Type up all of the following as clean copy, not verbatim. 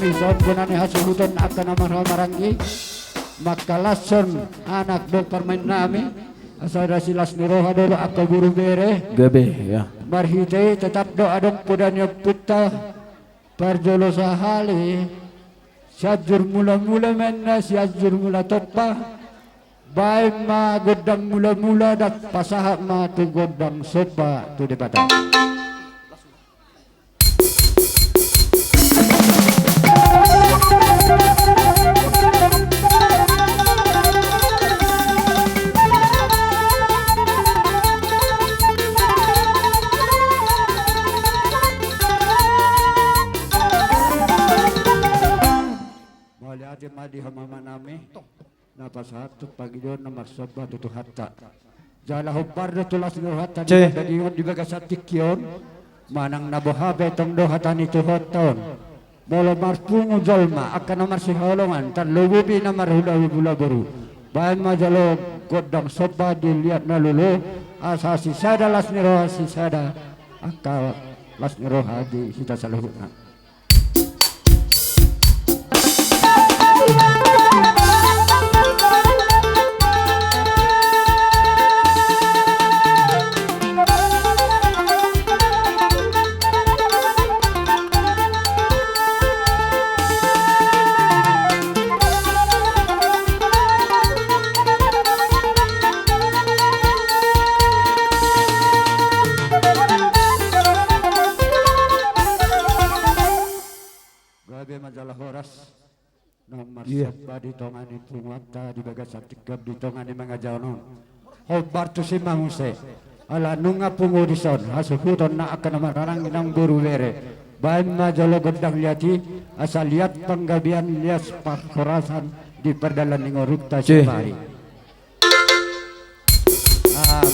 kami son gunani hasuhuton akan maranggi makalason anak do permain nami asada silas niroha dulu akka buru bere Gabe ya. marhite tetap do adong pudannya puta parjolo sahali siajur mula-mula menna siajur mula topa baik ma godang mula-mula dat pasahak ma tu godang soba tu debata. Madi hamama nami napas hatu pagi don nomor soba tutu hatta jala hubbar do tulas no hatta di bagasati kion manang nabohabe tong do hatani tu hoton bolo marpungu jolma akan nomor siholongan tan lububi nomor hula bula baru bahan majalo godang soba dilihat nalulu asasi sada las niroha si sada akal las niroha di sita saluhuna. Majalah Horas nomor soba di tongani pungwata di bagasat tikab di tongani mangajanon hobar tu si manguse ala nunga pungudison hasuhuton na akan mararang inang buru were bahan majalo godang liati asal liat penggabian lias Horasan di perdalan ingorukta sebari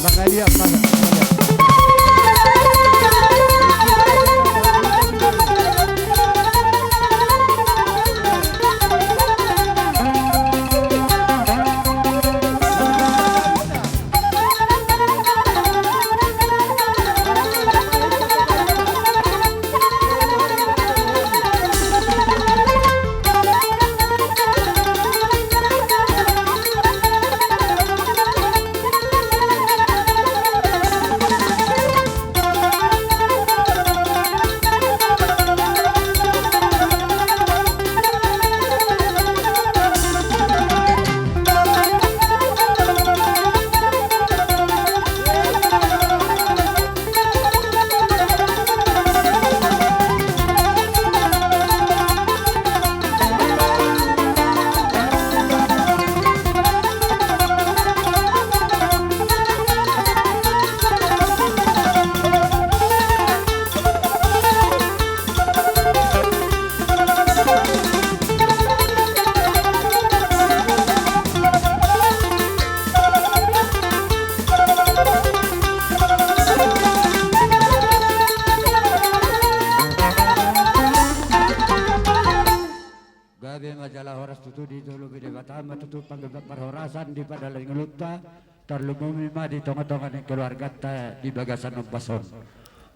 mangaliak majalah Horas tutu di dulu bide batama tutu panggebat Horasan di padalan ngelupta tarlumumi ma di tonga-tonga keluarga ta di bagasan obason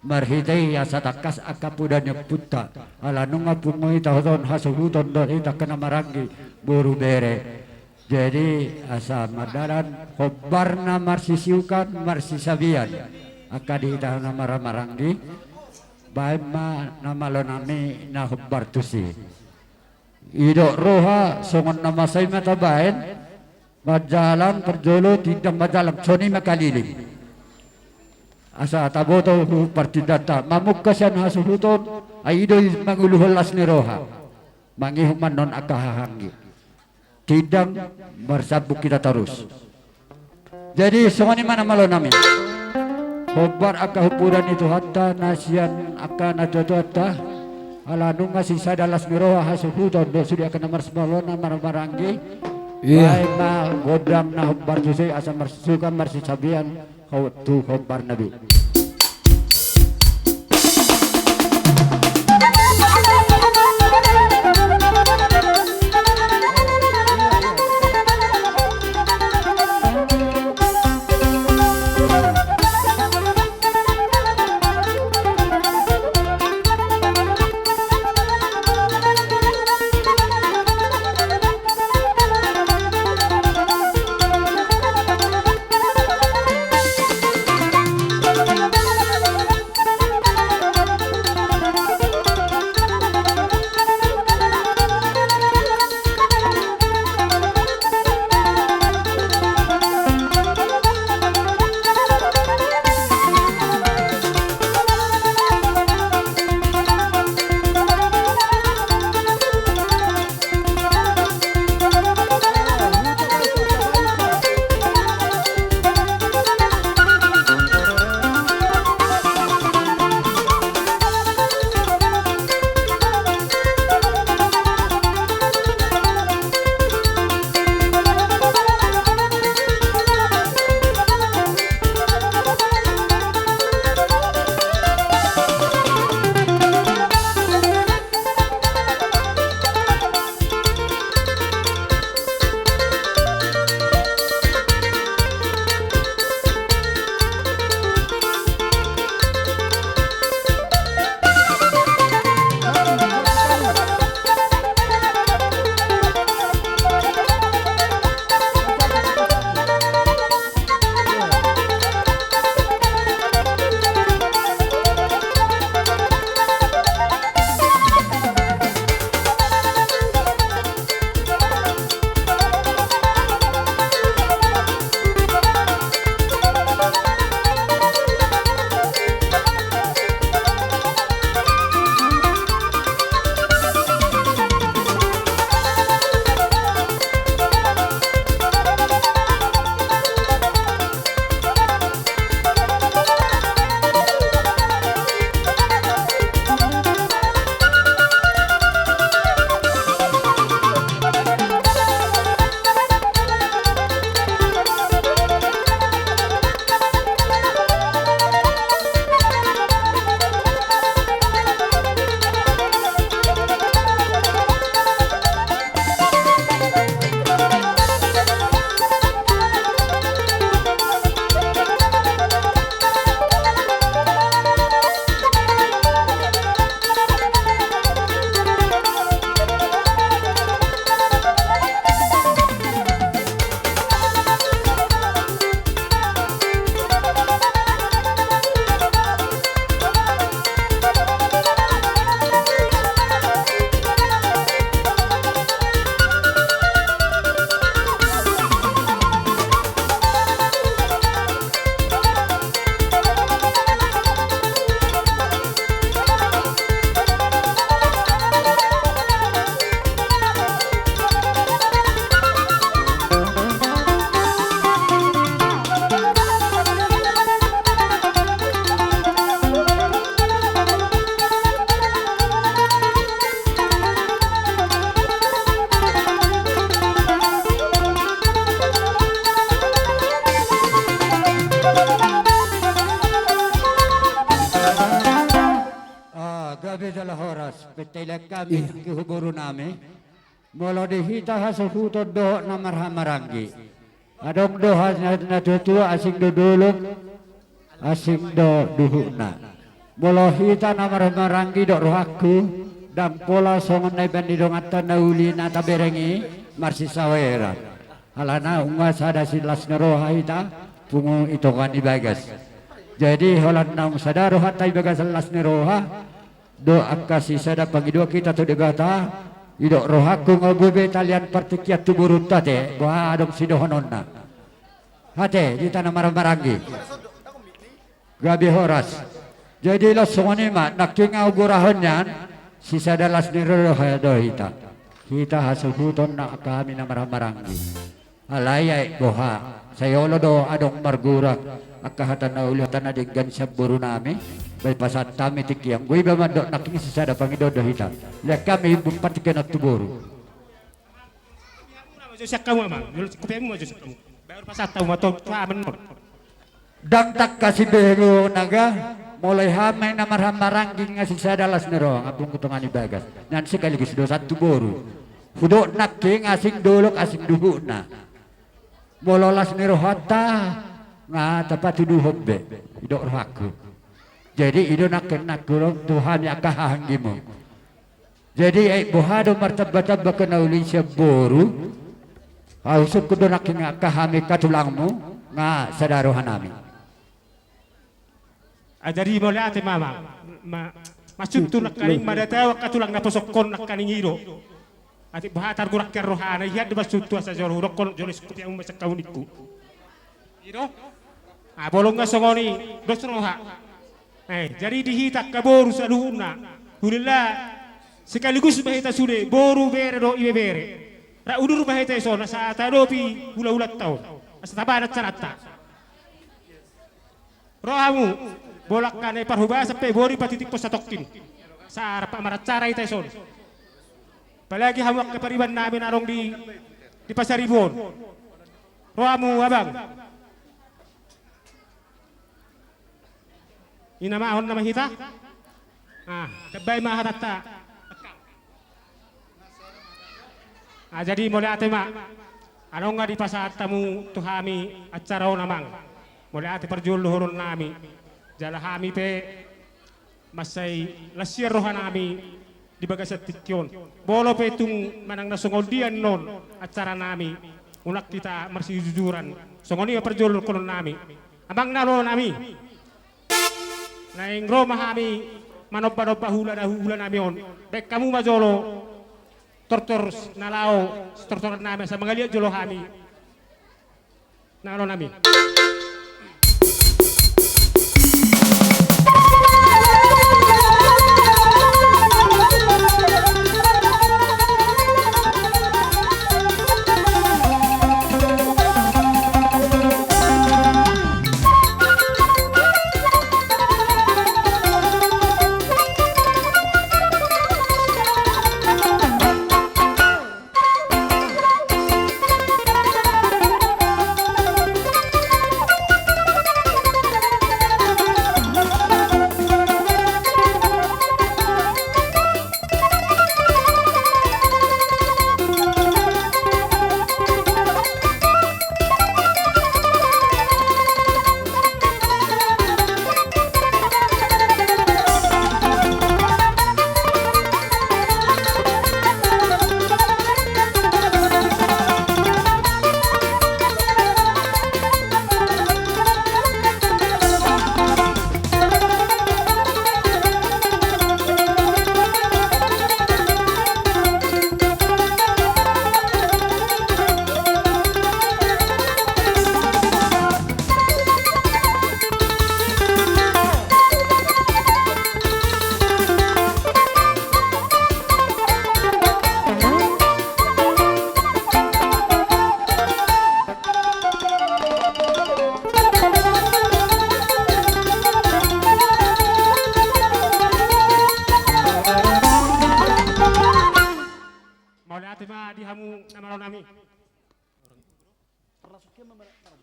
marhitei asatakas akapudanya putta ala nunga pungui tahun hasuhuton don ita kena marangi buru bere jadi asa madaran hobarna marsisiukan marsisabian akadi ita nama marangi baima nama lonami na hobbar tusi idok roha songon nama saya matabain majalang perjolo tidak majalang soni makaliling asa taboto partidata mamuk kasan hasuhuton aido manguluhulas ni roha mangihuman non akahahangi tidak bersabuk kita terus jadi songoni mana malo nami hobar akahupuran itu hatta nasian akan adotota ala nunga sisa dalas miroha hasuhuton do sudah kena marsbalona maranggi baik ma godam na hobar jusai asa marsuka marsisabian kau tu hobar nabi gabi dalah horas, petilek kami kihuburu nami, mula dihita hasuhuto do na marhamaranggi. Adong doha na tutua asing do duluk, asing do duhuna. Mula hita na marhamaranggi do rohaku, dan pola songon na ibandi dong ata na uli na taberengi, marsisawera. Alana unga sada silas na roha hita, pungo ito kan ibagas. Jadi holan naung sadaro hatai bagas las ni roha, do akasi sada pangidua kita tu degata, idok rohaku ngobube talian partikiat tuburut tate, boha adom sidohononna. Hate di tanah marang-marangi. Gabi horas. Jadi lo songonima nakinga ugurahonyan, sisa dalas ni roha do hita. Kita hasuhuton na kami na marang-marangi. Alayay boha, sayolo do adong margurak. Akahatan na ulihatan na diggan sa buru nami, bay pasat tami tikiang, gue ba man do naking sisada pangido do hita. Lihat kami patikan at tuburu. Siyak kamu ama, kupiang mo siyak kamu. Bayar pasat tahu matog tuaman mo. Dang tak kasih bego naga, mulai hamay na marhamarangking nga sisada las nero, ngapong kutungan ibagas. Nan sekaligus do satu boru. Hudo naking asing dolok asing duhu na. Mololas nero hata. Nga tapat tuduh hobbe idok rohaku. Jadi ido nak kurang Tuhan yang kahanggimu. Jadi bohado martabata bakana ulin siya boru. Hausuk kudo nak kahami katulangmu nga sadarohan namin. Ajari mo ate mama. Masuk tu nak kaning madatawa katulang na posokon nak kaning iro. Ati bahatar gurak ker rohana hiat masuk tu asa jor rokon jolis kupi ang masak kauniku. Iro bolong nga songoni dos roha. Jadi dihitak ka boru sa luhuna. Hulila sekaligus bahita sude boru bere do ibe bere. Ra udur bahita iso na sa tadopi hula-hulat tao. Asa tabanat sarata. Rohamu bolak ka na parhuba sa pe bori patitik po sa toktin. Sa arap amaratsara ita iso. Palagi hawak ka pariban namin arong di Pasaribon. Rohamu abang. Inamahon na mahita? Kabay maharata. Jadi mulai ate ma, ano nga di pasat tamu tuhami at saraw namang. Mulai ate perjuluhurun nami. Jala hami pe masay lasir rohan nami di bagasat tikyon. Bolo pe tung manang nasungol diyan non at sara nami. Unak kita marsijujuran. Songoni perjulur konon nami. Abang nalo nami. Naing Roma kami manoba-noba hula nami on. Baik kamu majolo tortor nalao tortor nami sa mga liat jolo kami. Nalo nami.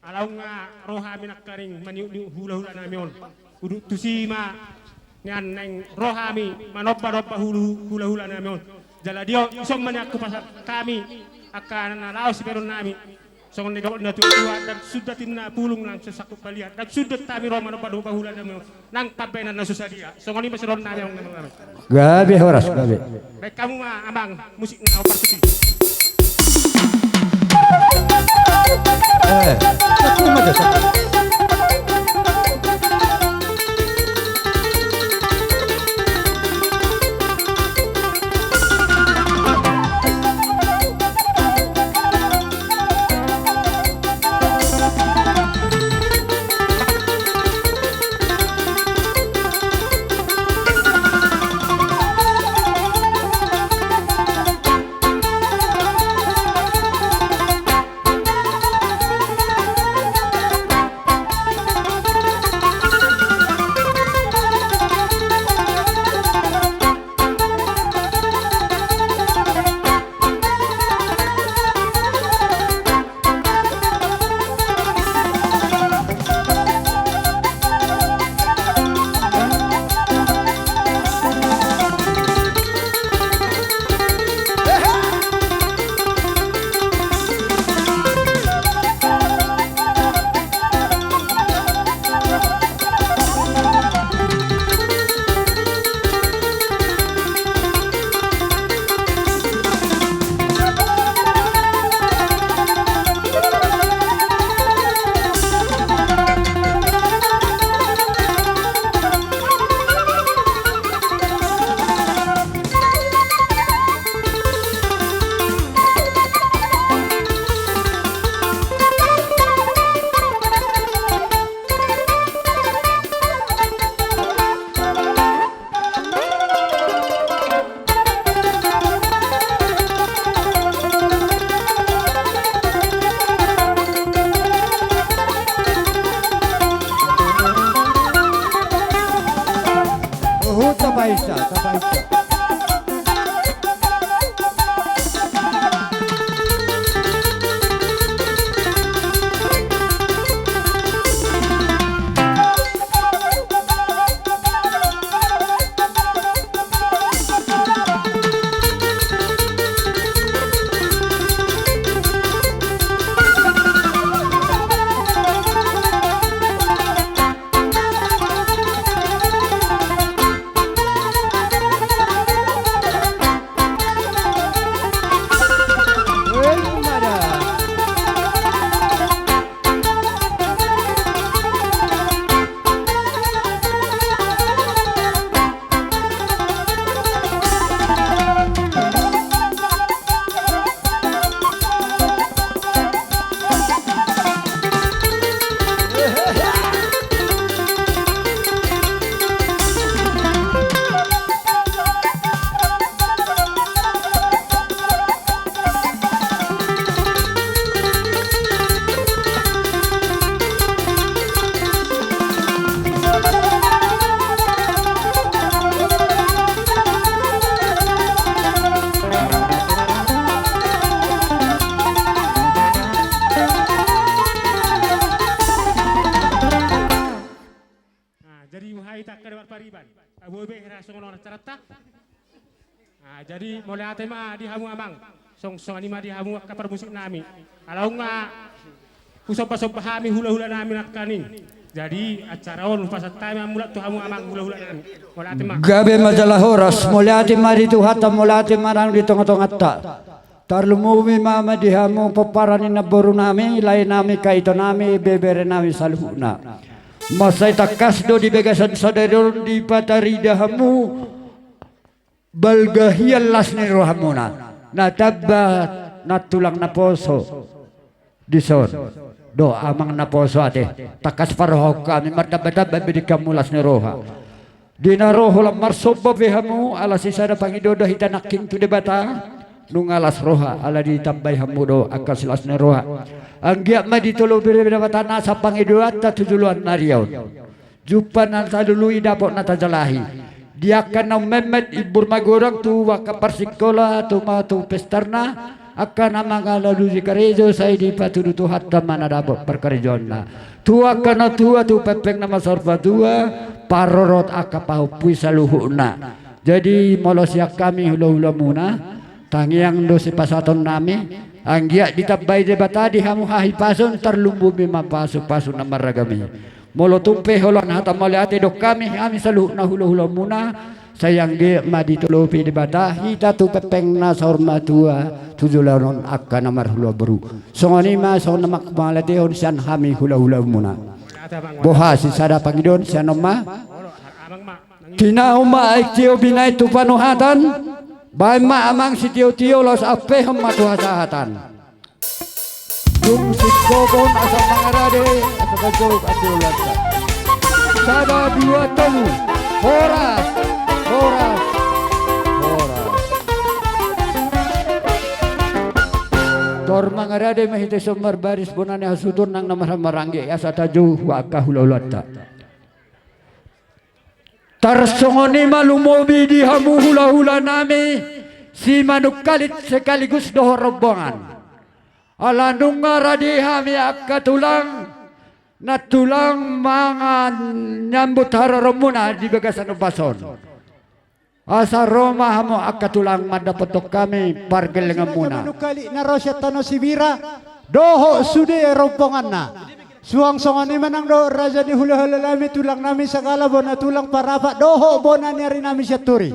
Alaw nga roha minakaring maniu hula-hula namin. Udu tusima nian neng rohami manobba hula nami on jala dio isong maniaku pasal kami akan nalaos pero nami song ni na tuwa dan sudah tinna pulung lang sa sakop balian dan sudah tami ro manobba hula nami nang pabenan na susadia song ni masron nami on nami Gabi Horas, gabi. baik kamu mah abang musik ngau partisi Aku mah Tabaisa. Jadi mulai atema di hamu amang song anima di hamu kapar musik nami kalau nga usop pahami hula nami nak kaning jadi acara on pas time mulat tu hamu amang hula nami mulai atema Gabe majalah Horas mulai atema di tu hatta mulai atema nang di tengah-tengah ta tarlumumi mama di hamu peparani na boru nami lain nami kaito nami bebere nami salhuna masai takasdo di begasan sadero di patari dahamu balgahian lasni rohamuna natabat natulang na poso dison do amang na poso ate takas paroh kami martabat bidikam mulas ni roha dina roho lam marsobo behamu ala sisada pangidodo hitanaking tu debata nungalas roha ala ditambay hamudo akas lasni roha anggiak ma ditolo bidebata nasa pangidoat tatujuluan nariaun jupan nasa dului dapok natajalahi dia akan memet ibur magorang tu waka persikola tu ma tu pestarna akan amangala luzi karejo saya di patudu tu hatta mana dapat perkarejonna tu akan tua tu pepeng nama sorba dua parorot akapahu puisa luhuna. Jadi molosiak kami hula-hula muna tangiang do si pasaton nami anggia ditabay de batadi hamu hahi pason terlumbu bima pasu na maragami. Molo tumpe holon hata maliate do kami saluhuna hula-hula muna sayang ge maditulopi di bata hita tu pepeng na sormatua tujularon akka namar hula beru. Songoni ma so namak malate on sian hami hula-hula muna. Boha si sada pangidon sian ma Kinauma ay tiyo binay tu panuhatan bay maamang si tiyo los ape hamatu hasahatan yung si kobon asa mangarade asa kajog at ulata sada dua temu horas tor mangarade mahite sumber baris bonane hasudun nang namarangge asa tajuh wa kahululata tarsongoni malumobi di hamu hula-hula nami si manukalit sekaligus doho rombongan alandunga radi hami akatulang natulang mangan nyambut hararomuna di bagasan bason asa Roma hamu akatulang madapotok kami pargel ngamuna manukali na rosya tano sibira doho sude rombongan na suang songoni manang do raja di hula-hula lami tulang nami sagala bona tulang parapa doho bona nyari nami syaturi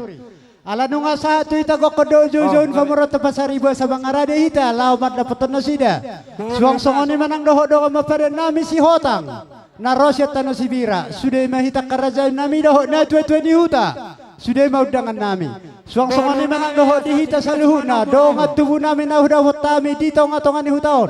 ala nunga sa tu ita go kodo jojon famurata pasariba sa bangarade hita laumat dapat no sida suang songoni manang doho do mapare nami si hotang na rosya tano sibira sude mahita karaja nami doho na tuwe di huta sude maudangan nami suang songoni manang doho di hita saluhuna do ngatubu nami na huda hotami dito ngatongan ni hutaon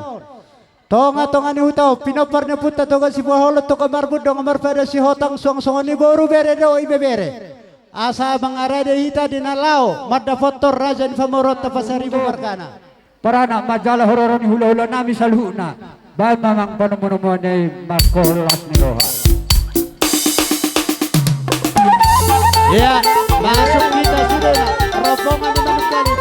tonga ni hutaw pinapar na puta toga si buholot to kamarbud do pada si hotang suang ni boru bere do ibebere asa mangarade hita dinalao madda fotor raja ni famorot tapasari bumarkana para anak majalah hororoni hula-hula nami saluhuna ba mamang panomono ni makolas ni loha ya masuk kita sudah rombongan di manukali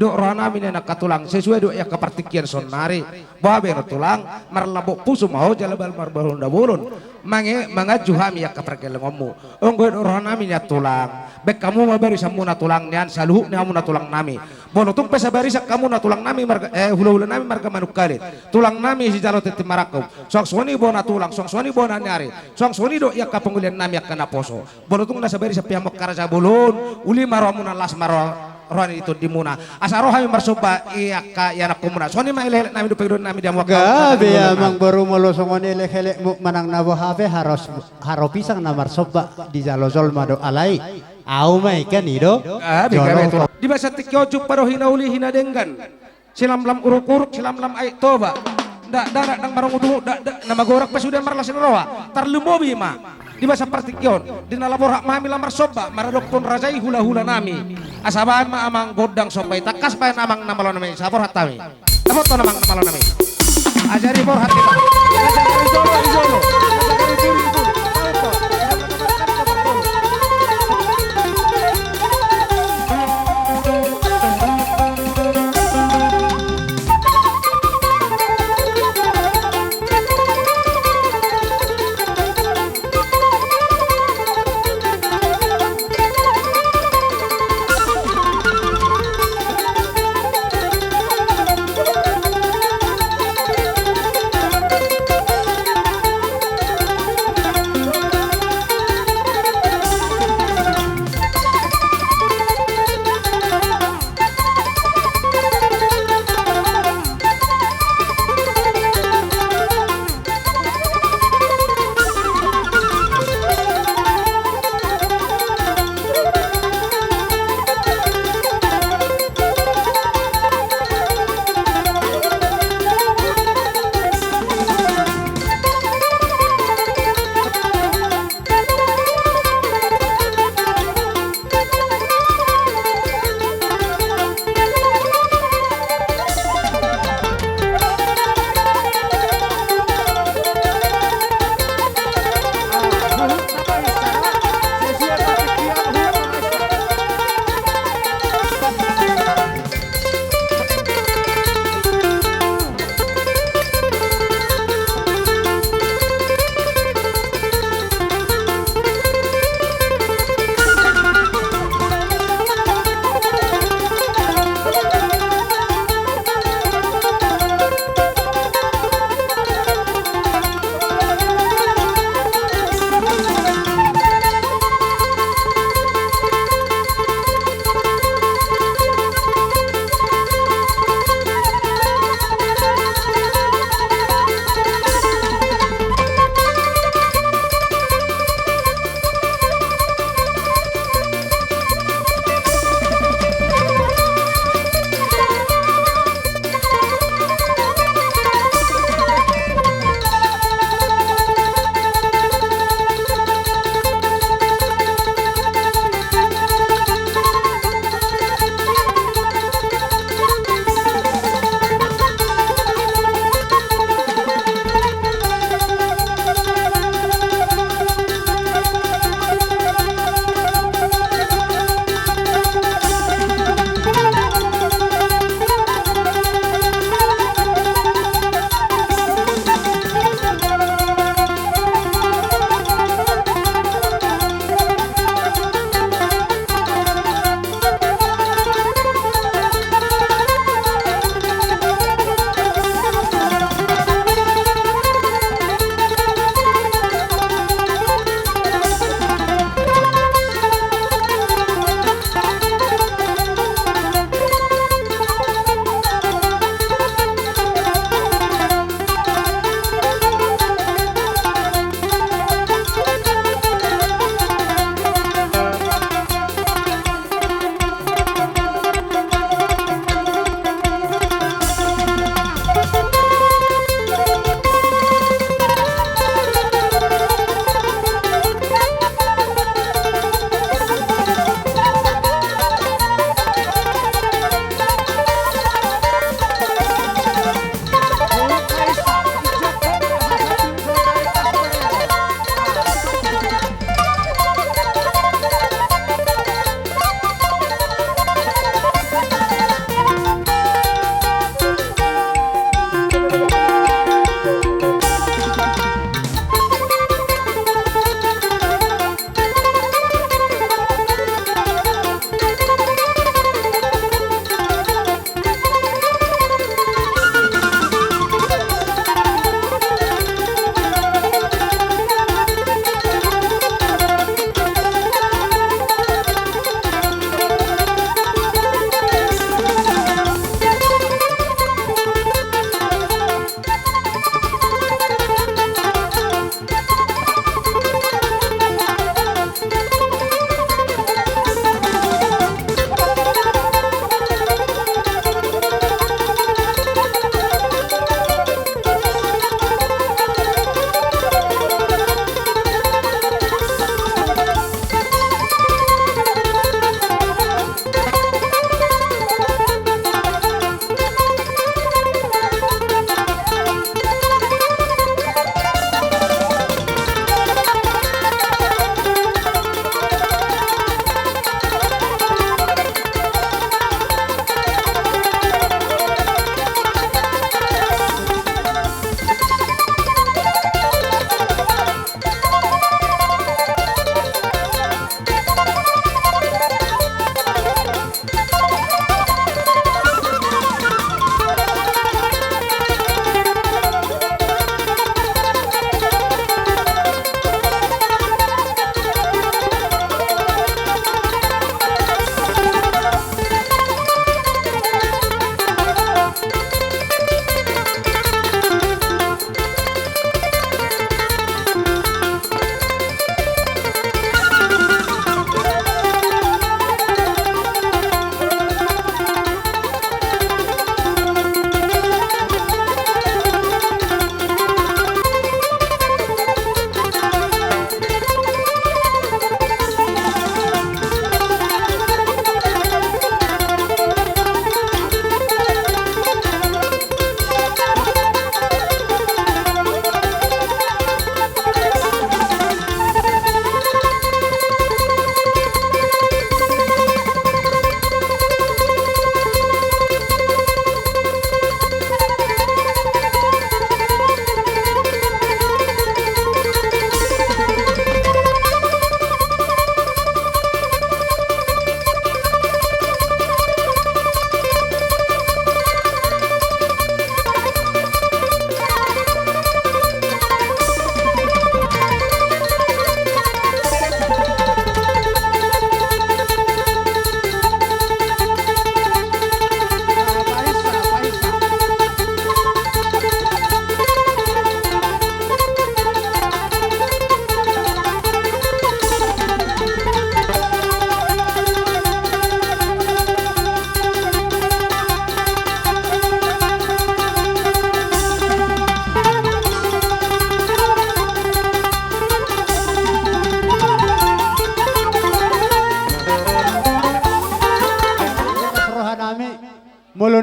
do rohana min nak katulang sesuai do ya kepartikian sonari babe no tulang marlabok pusu mau jalabal marbalon dabulun mange mangajuhami ya kaperkel ngomu onggo do rohana min ya tulang bek kamu mabari samuna tulang nian saluhu ni amuna tulang nami bono tung pesa bari sak kamu na tulang nami marga hula-hula nami marga manuk kali tulang nami si jalo teti marakum sok soni bona tulang sok soni bona nyari sok soni do ya kapengulian nami ya kana poso bono tung nasa bari sa piamok karaja bulun uli maramuna las maro rohani itu dimuna asa rohami marsoba iya ka yana kumuna soni ma ilele nami do pegdo nami diam wakka Gabi amang baru molosong on ele manang nabo habe haro pisang na marsoba di jalozol mado alai au mai kan ido di basa tikyojuk paro hinauli hinadenggan silam lam uruk-uruk silam lam ai toba ndak nang barang udu ndak nama gorak pas sudah marlasin roa tarlumobi ma di basa partikyon di nalabor hak mami lamar soba maradokton rajai hula-hula nami asabaan ma amang godang sopai takas bayan amang namalon nami sabor hatami apa to namang namalon nami ajari bor hati ajari izolo izolo ajari izolo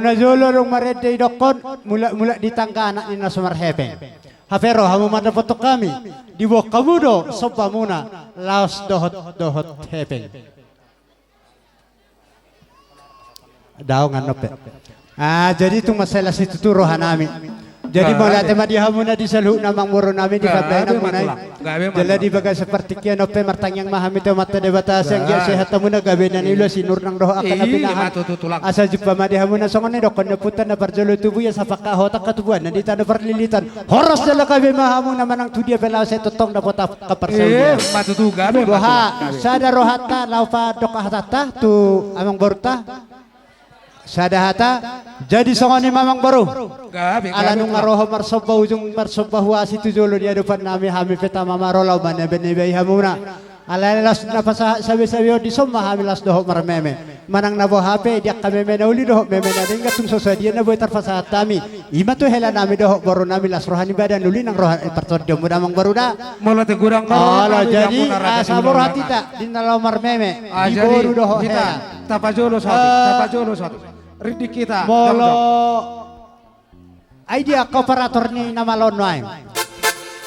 na jolo rong marete dokon mula ditangka anak ni nasumar hepeng. Hafero hamu madapotok kami di bawah kamudo sopa muna laos dohot hepeng. Daw nganope. Jadi itu masalah situ tu rohanami. Jadi mulai tema dihamuna di salu namang muro namin di kabay na munay. Jala di baga seperti kian ope martangyang mahami to mata de batas yang dia sehat muna gabe na nilo sinur nang roh akan napinahan. Asa jupa madihamuna songon ni dokon na putan na parjolo tubuh ya sapaka hotak katubuan na dita na perlilitan. Horos jala kabe mahamuna manang tudia pelaw sa tutong na pota kaparsaw. Matutu gabe. Buha sada rohata laupa dokahata tu amang borta. Sadahata jadi songoni mamang baru alanung ngaroho marsoba ujung marsoba huasi tujolo di hadapan nami hami peta mamarolau mana benebai hamuna alalas napasa sabi-sabi di somma hamilas dohok marmeme manang nabo hape dia kami menauli dohok meme na dingga tung sosadia na boy tarfasa tami ima tu hela nami dohok baru nami las rohani badan uli nang rohan pertodyo muda mang baru da Mula te gurang jadi sabor hati tak di nalau marmeme di baru dohok hela tapajolo satu Ridi kita molo idea kooperator ni nama lonwain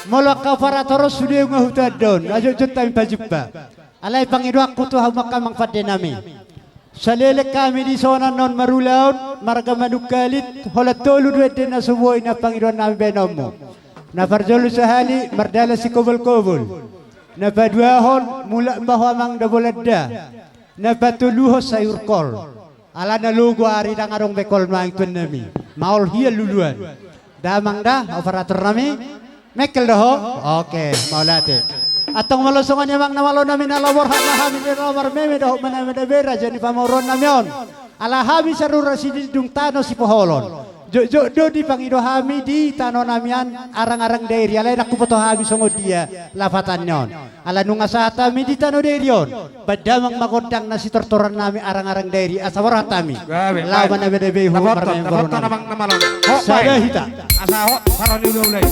molo kooperator sudah ngahuta don ajo juta impajibba alai pangidu aku tu hamaka mangfade nami salele kami di zona non marulaun marga manukalit hola tolu duete na suwoi na pangidu nami benomu na parjolu sahali mardala si kobol na paduahon mula bahwa mang dabolada na patuluho sayur kol ala na lugo ari nang arong bekol maing tun nami maul hiya luluan damang da operator nami mekel doho oke maulate atong malosongan yamang namalo nami na labor hana hami ni nomor meme doho maname da bera jani pamoron namion ala hami sarura sidi dung tano si poholon jo di pangido hami di tano namian arang-arang dairi alay naku poto hami songo dia lafatan nyon ala nunga sata mi di tano dairion badamang magodang na si tortoran nami arang-arang dairi asawar hatami lawan na bedebe huwa marmeng Roto namang namalon. sada hita Asa ho parani ulay.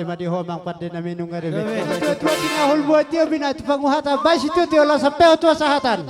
lima di homang pande na minung ngare. Tua tingahul buat dia bina tu panguhata. Bais itu dia lah sampai tua sahatan.